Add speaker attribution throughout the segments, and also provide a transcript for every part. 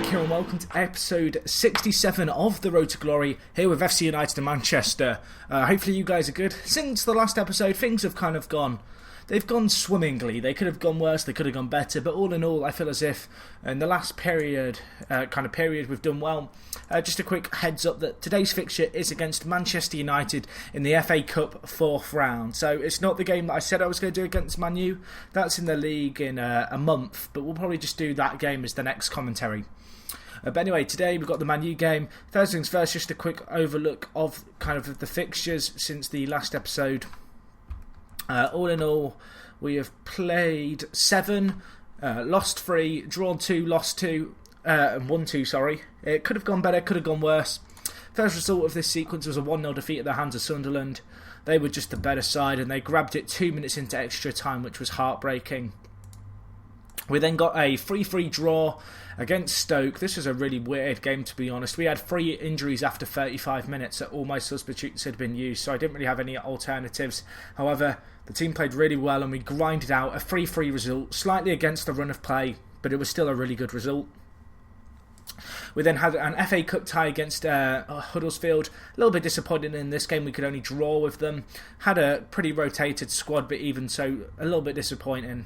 Speaker 1: Mike here and welcome to episode 67 of The Road to Glory, here with FC United in Manchester. Hopefully you guys are good. Since the last episode, things have kind of gone... They've gone swimmingly. They could have gone worse, they could have gone better, but all in all, I feel as if in the last period, we've done well. Just a quick heads up that today's fixture is against Manchester United in the FA Cup 4th round. So it's not the game that I said I was going to do against Man U. That's in the league in a month, but we'll probably just do that game as the next commentary. But anyway, today we've got the Man U game. First things first, just a quick overlook of kind of the fixtures since the last episode. All in all, we have played 7, lost 3, drawn 2, lost 2, and won 2, sorry. It could have gone better, could have gone worse. First result of this sequence was a 1-0 defeat at the hands of Sunderland. They were just the better side and they grabbed it 2 minutes into extra time, which was heartbreaking. We then got a 3-3 draw against Stoke. This was a really weird game, to be honest. We had 3 injuries after 35 minutes. All my substitutes had been used, so I didn't really have any alternatives. However, the team played really well and we grinded out a 3-3 result, slightly against the run of play, but it was still a really good result. We then had an FA Cup tie against Huddersfield. A little bit disappointing in this game. We could only draw with them. Had a pretty rotated squad, but even so, a little bit disappointing.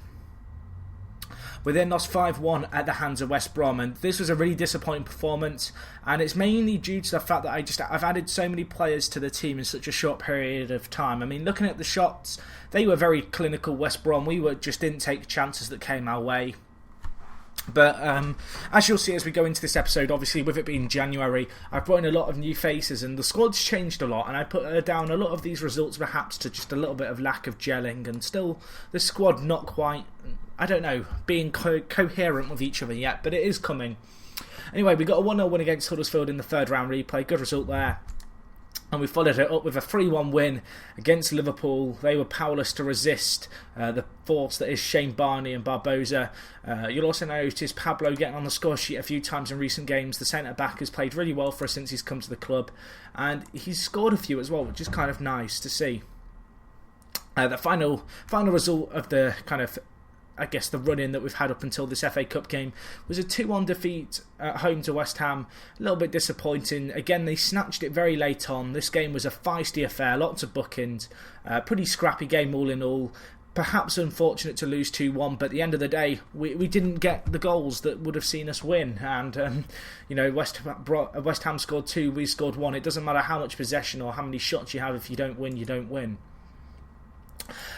Speaker 1: We then lost 5-1 at the hands of West Brom, and this was a really disappointing performance, and it's mainly due to the fact that I've added so many players to the team in such a short period of time. I mean, looking at the shots, they were very clinical, West Brom. We just didn't take chances that came our way. But as you'll see as we go into this episode, obviously with it being January, I've brought in a lot of new faces and the squad's changed a lot, and I put down a lot of these results perhaps to just a little bit of lack of gelling, and still the squad not quite, I don't know, being coherent with each other yet, but it is coming. Anyway, we got a 1-0 win against Huddersfield in the 3rd round replay, good result there. And we followed it up with a 3-1 win against Liverpool. They were powerless to resist the force that is Shane Barney and Barbosa. You'll also notice Pablo getting on the score sheet a few times in recent games. The centre-back has played really well for us since he's come to the club. And he's scored a few as well, which is kind of nice to see. The final result of the kind of, I guess, the run-in that we've had up until this FA Cup game was a 2-1 defeat at home to West Ham. A little bit disappointing. Again, they snatched it very late on. This game was a feisty affair, lots of bookings. Pretty scrappy game all in all. Perhaps unfortunate to lose 2-1, but at the end of the day, we didn't get the goals that would have seen us win. And, West Ham scored 2, we scored 1. It doesn't matter how much possession or how many shots you have. If you don't win, you don't win.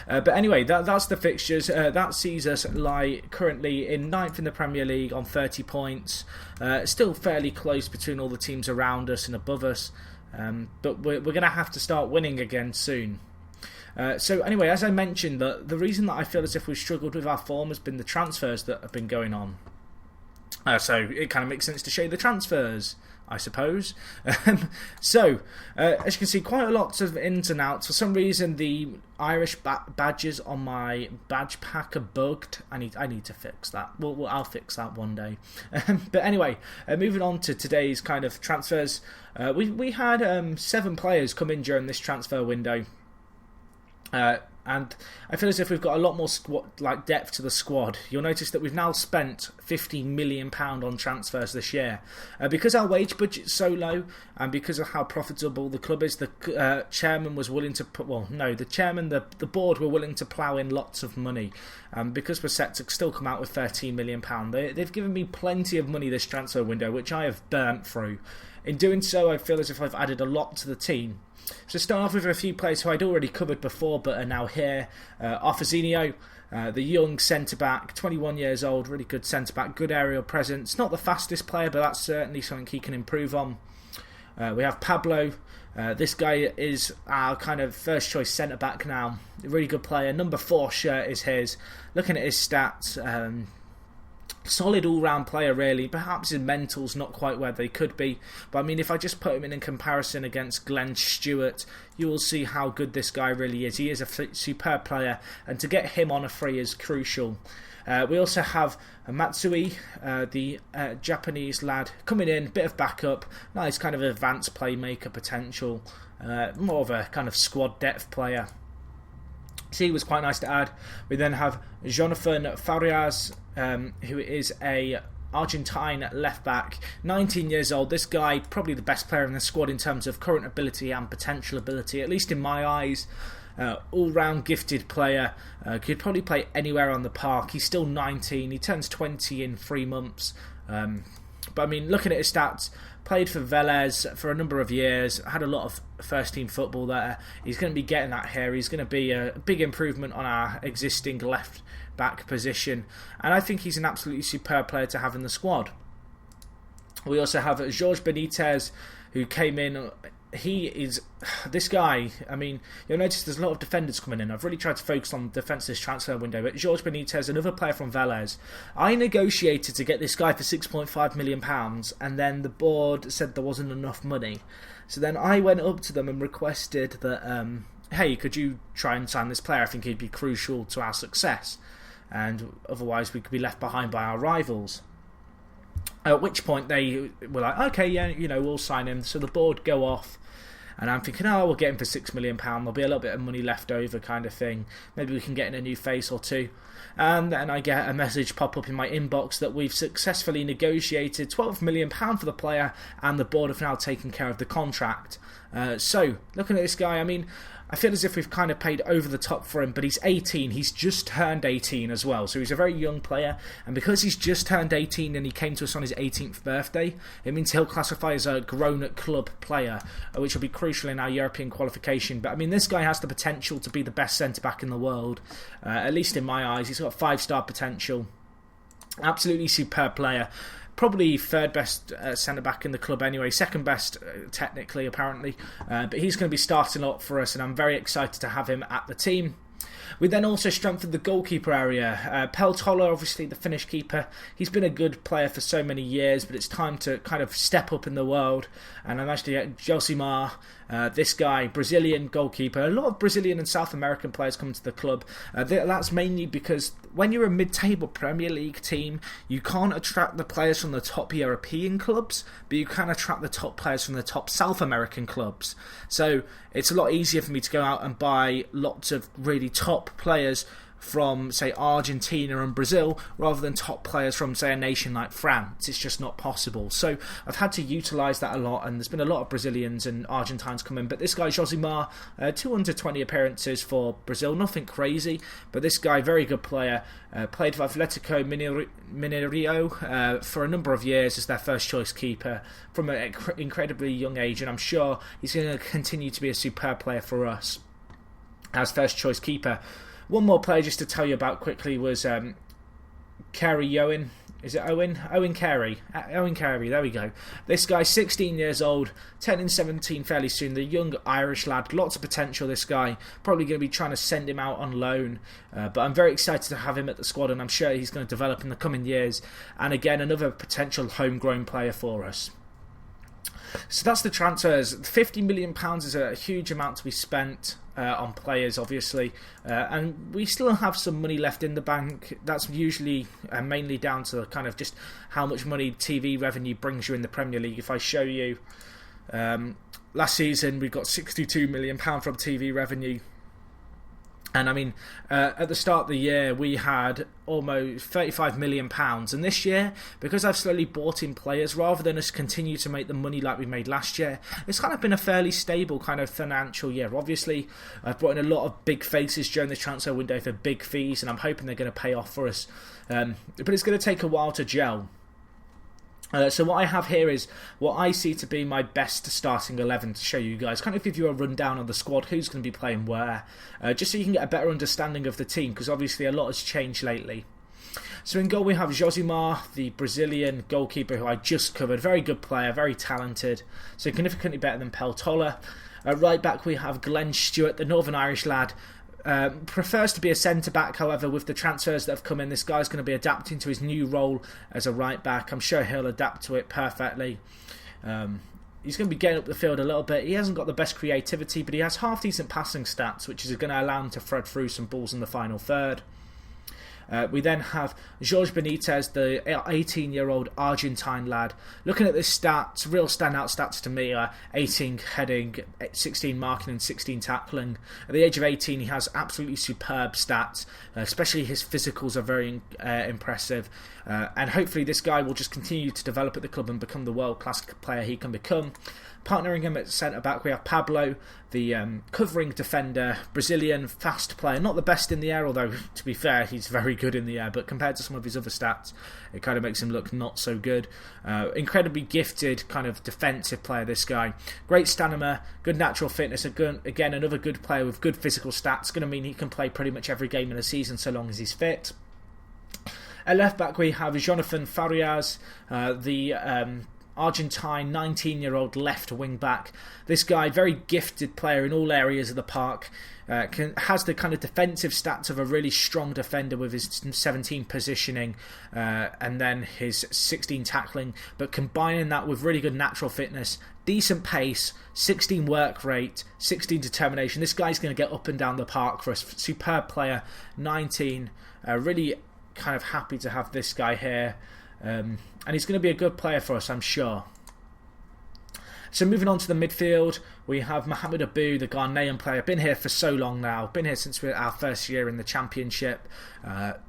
Speaker 1: But anyway, that's the fixtures. That sees us lie currently in 9th in the Premier League on 30 points. Still fairly close between all the teams around us and above us. But we're going to have to start winning again soon. So anyway, as I mentioned, the reason that I feel as if we've struggled with our form has been the transfers that have been going on. So it kind of makes sense to show the transfers, I suppose. As you can see, quite a lot of ins and outs. For some reason, the Irish badges on my badge pack are bugged. I need to fix that. Well, I'll fix that one day. But anyway, moving on to today's kind of transfers. We had 7 players come in during this transfer window. And I feel as if we've got a lot more depth to the squad. You'll notice that we've now spent £50 million on transfers this year. Because our wage budget's so low, and because of how profitable the club is, the chairman was willing to the board were willing to plough in lots of money. Because we're set to still come out with £13 million. They've given me plenty of money this transfer window, which I have burnt through. In doing so, I feel as if I've added a lot to the team. So start off with a few players who I'd already covered before but are now here. Arfazinho, the young centre-back, 21 years old, really good centre-back, good aerial presence. Not the fastest player, but that's certainly something he can improve on. We have Pablo. This guy is our kind of first choice centre-back now. A really good player. Number 4 shirt is his. Looking at his stats... solid all-round player really. Perhaps his mental's not quite where they could be, but I mean, if I just put him in comparison against Glenn Stewart, you will see how good this guy really is. He is a superb player, and to get him on a free is crucial. We also have Matsui, the Japanese lad, coming in, bit of backup, nice kind of advanced playmaker potential, more of a kind of squad depth player. So he was quite nice to add. We then have Jonathan Farias, who is a Argentine left back, 19 years old. This guy, probably the best player in the squad in terms of current ability and potential ability, at least in my eyes. All-round gifted player, could probably play anywhere on the park. He's still 19, he turns 20 in 3 months. But I mean, looking at his stats, played for Vélez for a number of years, had a lot of first-team football there. He's going to be getting that here. He's going to be a big improvement on our existing left-back position. And I think he's an absolutely superb player to have in the squad. We also have Jorge Benitez, who came in. He is this guy. I mean, you'll notice there's a lot of defenders coming in. I've really tried to focus on defence this transfer window, but Jorge Benitez, another player from Vélez, I negotiated to get this guy for £6.5 million, and then the board said there wasn't enough money. So then I went up to them and requested that, hey, could you try and sign this player? I think he'd be crucial to our success, and otherwise we could be left behind by our rivals. At which point they were like, okay, yeah, we'll sign him. So the board go off, and I'm thinking, we'll get him for £6 million. There'll be a little bit of money left over, kind of thing. Maybe we can get in a new face or two. And then I get a message pop up in my inbox that we've successfully negotiated £12 million for the player, and the board have now taken care of the contract. So, looking at this guy, I mean, I feel as if we've kind of paid over the top for him, but he's 18. He's just turned 18 as well, so he's a very young player. And because he's just turned 18 and he came to us on his 18th birthday, it means he'll classify as a grown-club player, which will be crucial in our European qualification. But I mean, this guy has the potential to be the best centre-back in the world, at least in my eyes. He's got 5-star potential. Absolutely superb player. Probably third best centre-back in the club anyway, second best technically apparently, but he's going to be starting a lot for us, and I'm very excited to have him at the team. We then also strengthened the goalkeeper area. Peltola, obviously the Finnish keeper, he's been a good player for so many years, but it's time to kind of step up in the world, and I'm actually at Josimar, this guy, Brazilian goalkeeper. A lot of Brazilian and South American players come to the club. That's mainly because when you're a mid-table Premier League team, you can't attract the players from the top European clubs, but you can attract the top players from the top South American clubs. So it's a lot easier for me to go out and buy lots of really top players from, say, Argentina and Brazil, rather than top players from, say, a nation like France. It's just not possible. So I've had to utilise that a lot, and there's been a lot of Brazilians and Argentines come in. But this guy, Josimar, 220 appearances for Brazil, nothing crazy, but this guy, very good player, played for Atletico Mineiro for a number of years as their first choice keeper from an incredibly young age, and I'm sure he's going to continue to be a superb player for us as first choice keeper. One more player just to tell you about quickly was Carey Owen. Is it Owen? Owen Carey. Owen Carey, there we go. This guy, 16 years old, turning 17 fairly soon. The young Irish lad, lots of potential, this guy. Probably going to be trying to send him out on loan. But I'm very excited to have him at the squad, and I'm sure he's going to develop in the coming years. And again, another potential homegrown player for us. So that's the transfers. £50 million is a huge amount to be spent on players, obviously, and we still have some money left in the bank. That's usually mainly down to kind of just how much money TV revenue brings you in the Premier League. If I show you, last season we got £62 million from TV revenue. And I mean, at the start of the year, we had almost £35 million. And this year, because I've slowly bought in players, rather than us continue to make the money like we made last year, it's kind of been a fairly stable kind of financial year. Obviously, I've brought in a lot of big faces during the transfer window for big fees, and I'm hoping they're going to pay off for us. But it's going to take a while to gel. So what I have here is what I see to be my best starting 11 to show you guys. Kind of give you a rundown on the squad, who's going to be playing where, just so you can get a better understanding of the team, because obviously a lot has changed lately. So in goal we have Josimar, the Brazilian goalkeeper who I just covered. Very good player, very talented, significantly better than Peltola. Right back we have Glenn Stewart, the Northern Irish lad. Prefers to be a centre-back, however, with the transfers that have come in, this guy's going to be adapting to his new role as a right-back. I'm sure he'll adapt to it perfectly. He's going to be getting up the field a little bit. He hasn't got the best creativity, but he has half-decent passing stats, which is going to allow him to thread through some balls in the final third. We then have Jorge Benitez, the 18-year-old Argentine lad. Looking at this stats, real standout stats to me are 18 heading, 16 marking and 16 tackling. At the age of 18, he has absolutely superb stats, especially his physicals are very impressive. And hopefully this guy will just continue to develop at the club and become the world-class player he can become. Partnering him at centre-back, we have Pablo, the covering defender, Brazilian, fast player. Not the best in the air, although, to be fair, he's very good in the air. But compared to some of his other stats, it kind of makes him look not so good. Incredibly gifted kind of defensive player, this guy. Great stamina, good natural fitness. Again, another good player with good physical stats. Going to mean he can play pretty much every game in the season so long as he's fit. At left-back, we have Jonathan Farias, the Argentine 19-year-old left wing-back. This guy, very gifted player in all areas of the park, has the kind of defensive stats of a really strong defender with his 17 positioning and then his 16 tackling, but combining that with really good natural fitness, decent pace, 16 work rate, 16 determination. This guy's going to get up and down the park for us. Superb player, 19, really kind of happy to have this guy here. And he's going to be a good player for us, I'm sure. So moving on to the midfield, we have Mohamed Abou, the Ghanaian player. Been here for so long now. Been here since our first year in the Championship.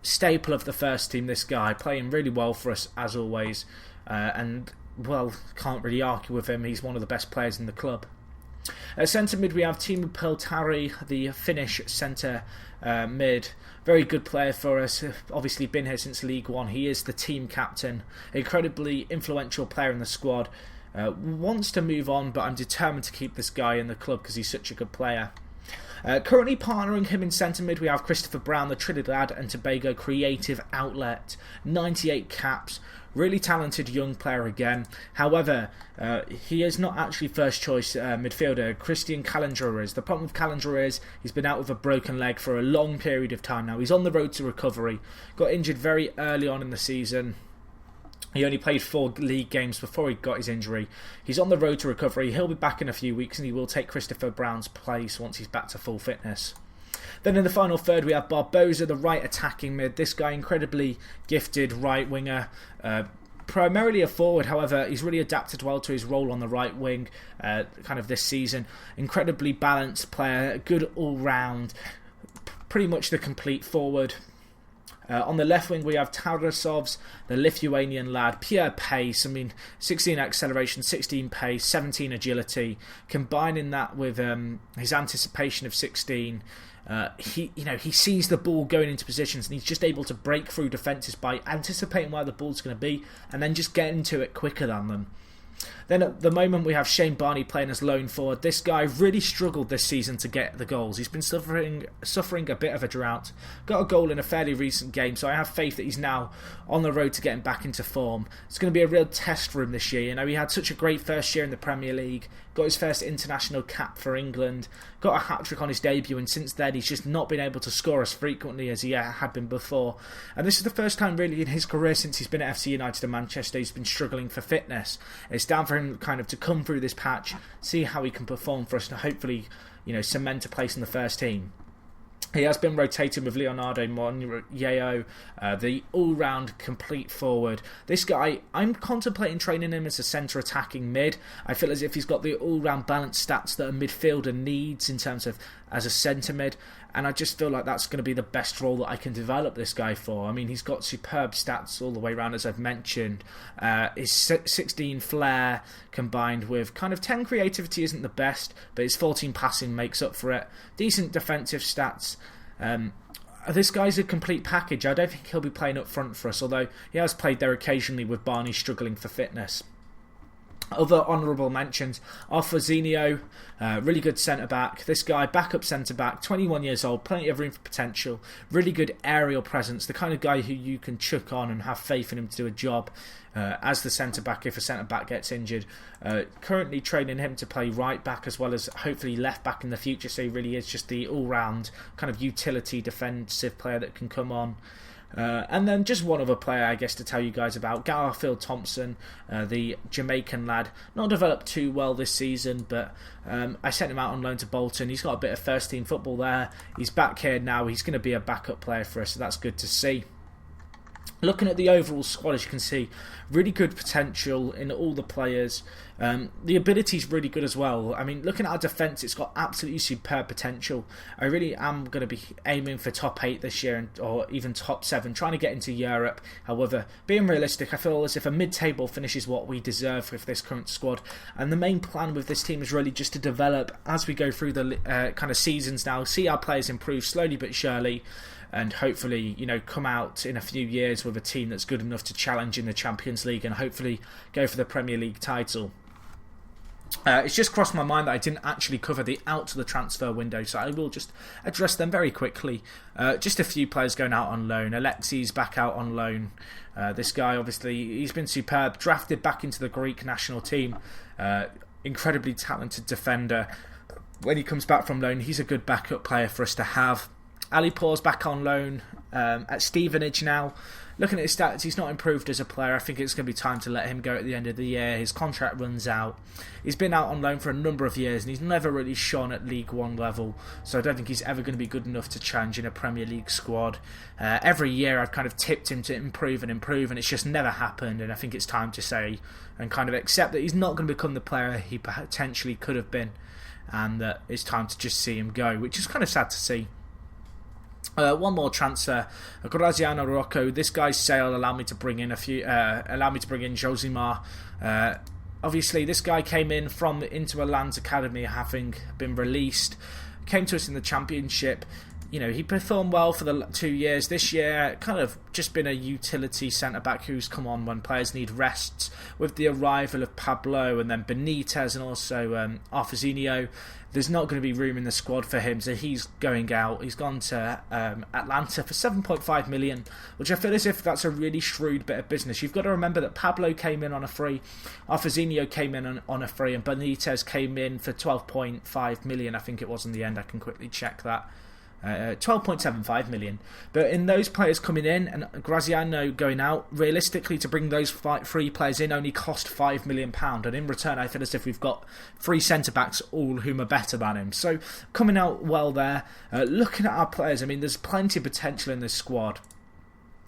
Speaker 1: Staple of the first team, this guy. Playing really well for us, as always. And, well, can't really argue with him. He's one of the best players in the club. At centre mid, we have Teemu Peltari, the Finnish centre mid. Very good player for us. Obviously been here since League One. He is the team captain. Incredibly influential player in the squad. Wants to move on, but I'm determined to keep this guy in the club because he's such a good player. Currently partnering him in centre mid, we have Christopher Brown, the Trinidad and Tobago creative outlet. 98 caps. Really talented young player again. However, he is not actually first choice midfielder. Christian Calendra is. The problem with Calendra is he's been out with a broken leg for a long period of time now. He's on the road to recovery. Got injured very early on in the season. He only played 4 league games before he got his injury. He's on the road to recovery. He'll be back in a few weeks and he will take Christopher Brown's place once he's back to full fitness. Then in the final third we have Barbosa, the right attacking mid. This guy, incredibly gifted right winger. Primarily a forward, however, he's really adapted well to his role on the right wing kind of this season. Incredibly balanced player, good all-round, pretty much the complete forward. On the left wing we have Tarasovs, the Lithuanian lad, pure pace. 16 acceleration, 16 pace, 17 agility. Combining that with his anticipation of 16, he sees the ball going into positions and he's just able to break through defences by anticipating where the ball's going to be and then just getting to it quicker than them. Then at the moment we have Shane Barney playing as lone forward. This guy really struggled this season to get the goals. He's been suffering a bit of a drought. Got a goal in a fairly recent game, so I have faith that he's now on the road to getting back into form. It's going to be a real test for him this year. He had such a great first year in the Premier League. Got his first international cap for England. Got a hat-trick on his debut, and since then he's just not been able to score as frequently as he had been before. And this is the first time really in his career since he's been at FC United and Manchester he's been struggling for fitness. It's down for him kind of to come through this patch, see how he can perform for us and hopefully, cement a place in the first team. He has been rotating with Leonardo Monreal, the all-round complete forward. This guy, I'm contemplating training him as a centre attacking mid. I feel as if he's got the all-round balanced stats that a midfielder needs in terms of as a centre mid. And I just feel like that's going to be the best role that I can develop this guy for. He's got superb stats all the way around, as I've mentioned. His 16 flair combined with kind of 10 creativity isn't the best, but his 14 passing makes up for it. Decent defensive stats. This guy's a complete package. I don't think he'll be playing up front for us, although he has played there occasionally with Barney struggling for fitness. Other honourable mentions are Forzinho, really good centre-back. This guy, backup centre-back, 21 years old, plenty of room for potential, really good aerial presence, the kind of guy who you can chuck on and have faith in him to do a job as the centre-back if a centre-back gets injured. Currently training him to play right-back as well as hopefully left-back in the future, so he really is just the all-round kind of utility defensive player that can come on. And then just one other player, I guess, to tell you guys about, Garfield Thompson, the Jamaican lad. Not developed too well this season, but I sent him out on loan to Bolton. He's got a bit of first-team football there. He's back here now. He's going to be a backup player for us, so that's good to see. Looking at the overall squad, as you can see, really good potential in all the players. The ability's really good as well. I mean, looking at our defence, it's got absolutely superb potential. I really am going to be aiming for top 8 this year, or even top 7, trying to get into Europe. However, being realistic, I feel as if a mid-table finish is what we deserve with this current squad. And the main plan with this team is really just to develop as we go through the kind of seasons now, see our players improve slowly but surely, and hopefully, come out in a few years with a team that's good enough to challenge in the Champions League and hopefully go for the Premier League title. It's just crossed my mind that I didn't actually cover the out of the transfer window, so I will just address them very quickly. Just a few players going out on loan. Alexi's back out on loan. This guy, obviously, he's been superb. Drafted back into the Greek national team. Incredibly talented defender. When he comes back from loan, he's a good backup player for us to have. Ali Pour's back on loan at Stevenage now. Looking at his stats, he's not improved as a player. I think it's going to be time to let him go at the end of the year. His contract runs out. He's been out on loan for a number of years and he's never really shone at League One level, so I don't think he's ever going to be good enough to challenge in a Premier League squad. Every year I've kind of tipped him to improve and it's just never happened, and I think it's time to say and kind of accept that he's not going to become the player he potentially could have been, and that it's time to just see him go, which is kind of sad to see. One more transfer, Graziano Rocco. This guy's sale allowed me to bring in Josimar. Obviously, this guy came in from Inter Milan's academy, having been released. Came to us in the Championship. He performed well for the 2 years. This year, kind of just been a utility centre-back who's come on when players need rests. With the arrival of Pablo and then Benitez and also Arfazinho, there's not going to be room in the squad for him, so he's going out. He's gone to Atlanta for 7.5 million, which I feel as if that's a really shrewd bit of business. You've got to remember that Pablo came in on a free, Arfazinho came in on a free, and Benitez came in for 12.5 million, I think it was in the end. I can quickly check that. 12.75 million. But in those players coming in and Graziano going out, realistically to bring those 3 players in only cost £5 million, and in return I feel as if we've got 3 centre-backs, all whom are better than him. So coming out well there. Looking at our players, I mean, there's plenty of potential in this squad.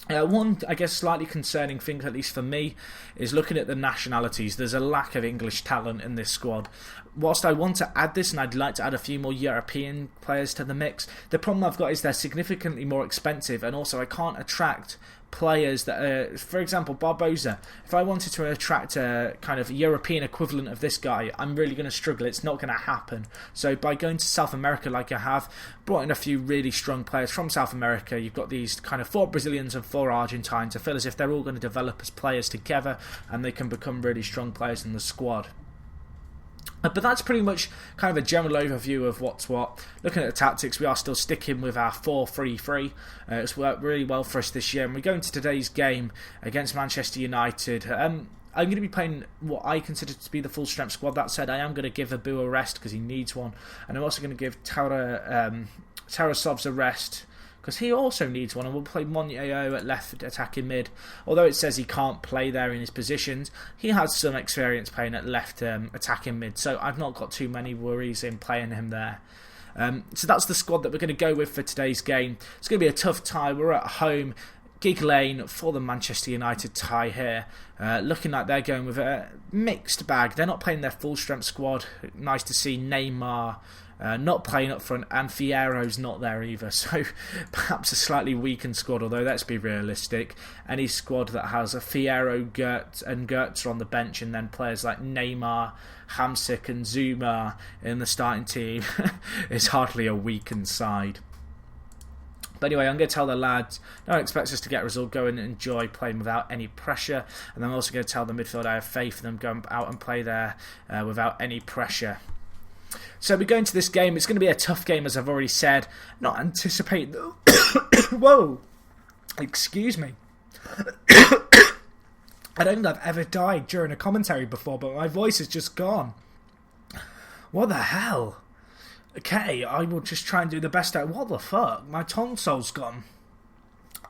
Speaker 1: One, I guess, slightly concerning thing, at least for me, is looking at the nationalities. There's a lack of English talent in this squad. Whilst I want to add this, and I'd like to add a few more European players to the mix, the problem I've got is they're significantly more expensive, and also I can't attract players that are, for example, Barbosa. If I wanted to attract a kind of European equivalent of this guy, I'm really going to struggle. It's not going to happen. So by going to South America like I have, brought in a few really strong players from South America. You've got these kind of 4 Brazilians and 4 Argentines. I feel as if they're all going to develop as players together and they can become really strong players in the squad. But that's pretty much kind of a general overview of what's what. Looking at the tactics, we are still sticking with our 4-3-3. It's worked really well for us this year. And we go into today's game against Manchester United. I'm going to be playing what I consider to be the full strength squad. That said, I am going to give Abu a rest because he needs one. And I'm also going to give Tarasov's a rest because he also needs one, and we'll play Montiel at left attacking mid. Although it says he can't play there in his positions, he has some experience playing at left attacking mid, so I've not got too many worries in playing him there. So that's the squad that we're going to go with for today's game. It's going to be a tough tie. We're at home, Gig Lane for the Manchester United tie here. Looking like they're going with a mixed bag. They're not playing their full strength squad. Nice to see Neymar not playing up front, and Fierro's not there either, so perhaps a slightly weakened squad, although let's be realistic. Any squad that has a Fierro, Gertz on the bench, and then players like Neymar, Hamsik and Zuma in the starting team is hardly a weakened side. But anyway, I'm going to tell the lads, no one expects us to get a result, go and enjoy playing without any pressure, and I'm also going to tell the midfield I have faith in them, going out and play there without any pressure. So we go into this game. It's going to be a tough game, as I've already said. Not anticipate... Whoa! Excuse me. I don't think I've ever died during a commentary before, but my voice is just gone. What the hell? Okay, I will just try and do the best at... What the fuck? My tonsil's gone.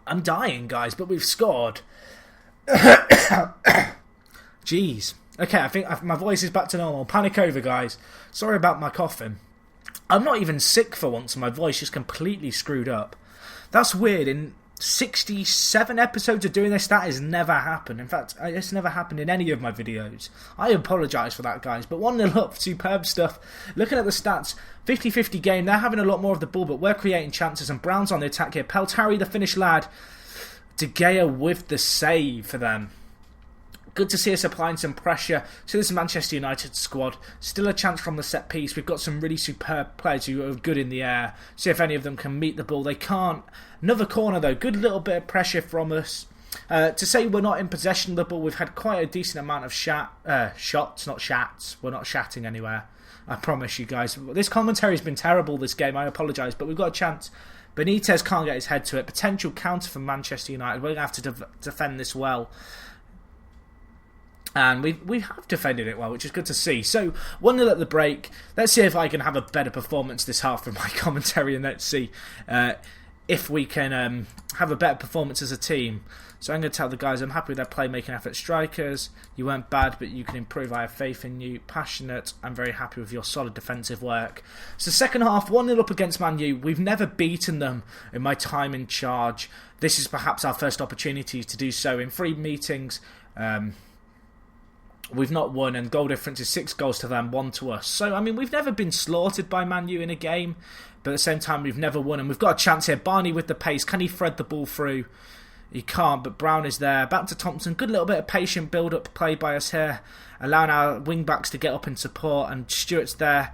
Speaker 1: I'm dying, guys, but we've scored. Jeez. Okay, I think my voice is back to normal. Panic over, guys. Sorry about my coughing. I'm not even sick for once, and my voice is completely screwed up. That's weird. In 67 episodes of doing this, that has never happened. In fact, it's never happened in any of my videos. I apologise for that, guys. But 1-0 up, superb stuff. Looking at the stats, 50-50 game. They're having a lot more of the ball, but we're creating chances, and Brown's on the attack here. Peltari, the Finnish lad. De Gea with the save for them. Good to see us applying some pressure to this Manchester United squad. Still a chance from the set piece. We've got some really superb players who are good in the air. See if any of them can meet the ball. They can't. Another corner though. Good little bit of pressure from us. To say we're not in possession of the ball, we've had quite a decent amount of shots, not shats. We're not shatting anywhere. I promise you guys. This commentary has been terrible this game. I apologise, but we've got a chance. Benitez can't get his head to it. Potential counter from Manchester United. We're going to have to defend this well. And we have defended it well, which is good to see. So, 1-0 at the break. Let's see if I can have a better performance this half from my commentary, and let's see if we can have a better performance as a team. So I'm going to tell the guys I'm happy with their playmaking effort. Strikers, you weren't bad, but you can improve. I have faith in you. Passionate, I'm very happy with your solid defensive work. So second half, 1-0 up against Man U. We've never beaten them in my time in charge. This is perhaps our first opportunity to do so. In 3 meetings, we've not won, and goal difference is 6 goals to them, 1 to us. So, I mean, we've never been slaughtered by Man U in a game, but at the same time, we've never won, and we've got a chance here. Barney with the pace. Can he thread the ball through? He can't, but Brown is there. Back to Thompson. Good little bit of patient build-up play by us here, allowing our wing-backs to get up in support, and Stewart's there.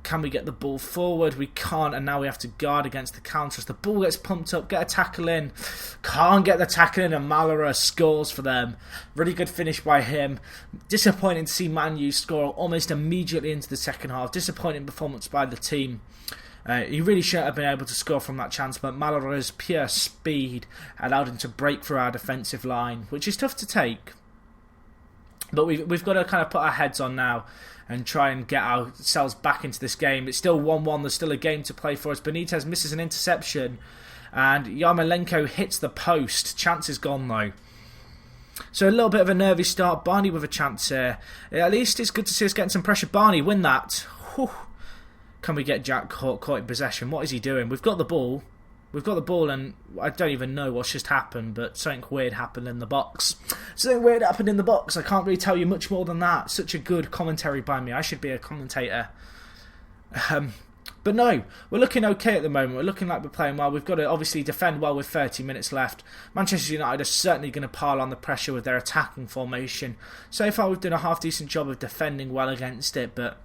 Speaker 1: Can we get the ball forward? We can't, and now we have to guard against the counters. The ball gets pumped up, get a tackle in. Can't get the tackle in, and Malara scores for them. Really good finish by him. Disappointing to see Man U score almost immediately into the second half. Disappointing performance by the team. He really shouldn't have been able to score from that chance, but Malara's pure speed allowed him to break through our defensive line, which is tough to take. But we've got to kind of put our heads on now and try and get ourselves back into this game. It's still 1-1. There's still a game to play for us. Benitez misses an interception, and Yarmolenko hits the post. Chance is gone, though. So a little bit of a nervy start. Barney with a chance here. At least it's good to see us getting some pressure. Barney, win that. Whew. Can we get Jack caught in possession? What is he doing? We've got the ball. We've got the ball, and I don't even know what's just happened, but something weird happened in the box. Something weird happened in the box. I can't really tell you much more than that. Such a good commentary by me. I should be a commentator. But no, we're looking okay at the moment. We're looking like we're playing well. We've got to obviously defend well with 30 minutes left. Manchester United are certainly going to pile on the pressure with their attacking formation. So far, we've done a half-decent job of defending well against it, but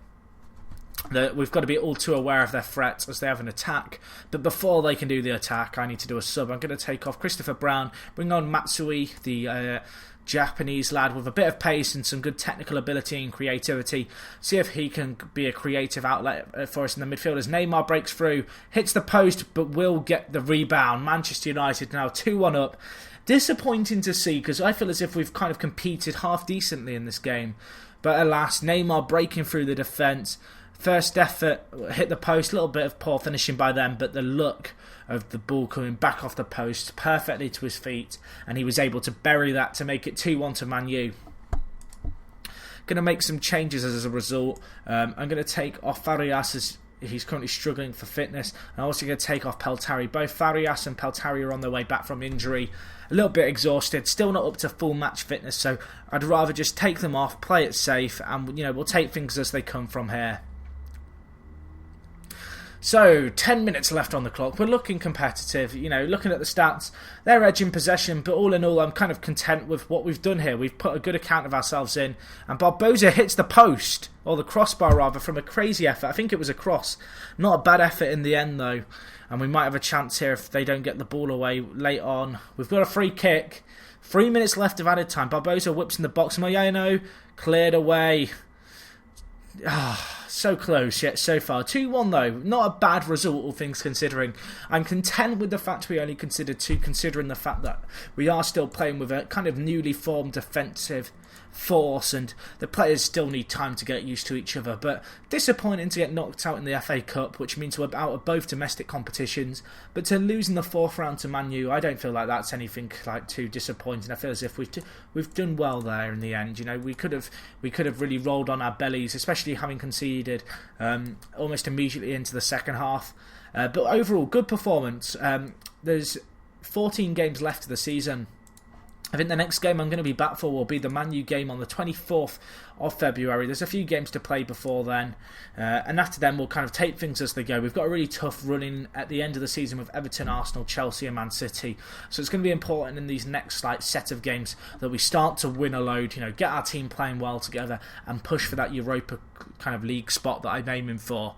Speaker 1: we've got to be all too aware of their threats as they have an attack. But before they can do the attack, I need to do a sub. I'm going to take off Christopher Brown, bring on Matsui, the Japanese lad with a bit of pace and some good technical ability and creativity. See if he can be a creative outlet for us in the midfield as Neymar breaks through, hits the post, but will get the rebound. Manchester United now 2-1 up. Disappointing to see, because I feel as if we've kind of competed half decently in this game. But alas, Neymar breaking through the defence. First effort, hit the post, a little bit of poor finishing by them, but the look of the ball coming back off the post perfectly to his feet, and he was able to bury that to make it 2-1 to Man U. Going to make some changes as a result. I'm going to take off Farias as he's currently struggling for fitness. I'm also going to take off Peltari. Both Farias and Peltari are on their way back from injury. A little bit exhausted, still not up to full match fitness, so I'd rather just take them off, play it safe, and we'll take things as they come from here. So, 10 minutes left on the clock. We're looking competitive. Looking at the stats, they're edging possession, but all in all, I'm kind of content with what we've done here. We've put a good account of ourselves in, and Barbosa hits the post, or the crossbar rather, from a crazy effort. I think it was a cross. Not a bad effort in the end, though, and we might have a chance here if they don't get the ball away late on. We've got a free kick. 3 minutes left of added time. Barbosa whips in the box. Moyano cleared away. so close yet so far. 2-1 though, not a bad result, all things considering. I'm content with the fact we only considered 2, considering the fact that we are still playing with a kind of newly formed defensive force and the players still need time to get used to each other. But disappointing to get knocked out in the FA Cup, which means we're out of both domestic competitions. But to lose in the 4th round to Man U, I don't feel like that's anything like too disappointing. I feel as if we've done well there in the end. You know, we could have really rolled on our bellies, especially having conceded almost immediately into the second half. But overall, good performance. There's 14 games left of the season. I think the next game I'm going to be back for will be the Man U game on the 24th of February. There's a few games to play before then. And after then, we'll kind of take things as they go. We've got a really tough run in at the end of the season with Everton, Arsenal, Chelsea and Man City. So it's going to be important in these next set of games that we start to win a load, you know, get our team playing well together and push for that Europa kind of league spot that I'm aiming for.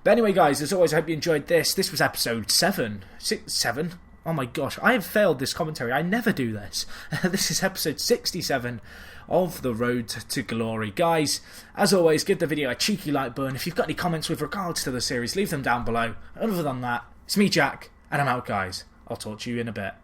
Speaker 1: But anyway, guys, as always, I hope you enjoyed this. This was episode 7. 7? Oh my gosh, I have failed this commentary. I never do this. This is episode 67 of The Road to Glory. Guys, as always, give the video a cheeky like button. If you've got any comments with regards to the series, leave them down below. Other than that, it's me, Jack, and I'm out, guys. I'll talk to you in a bit.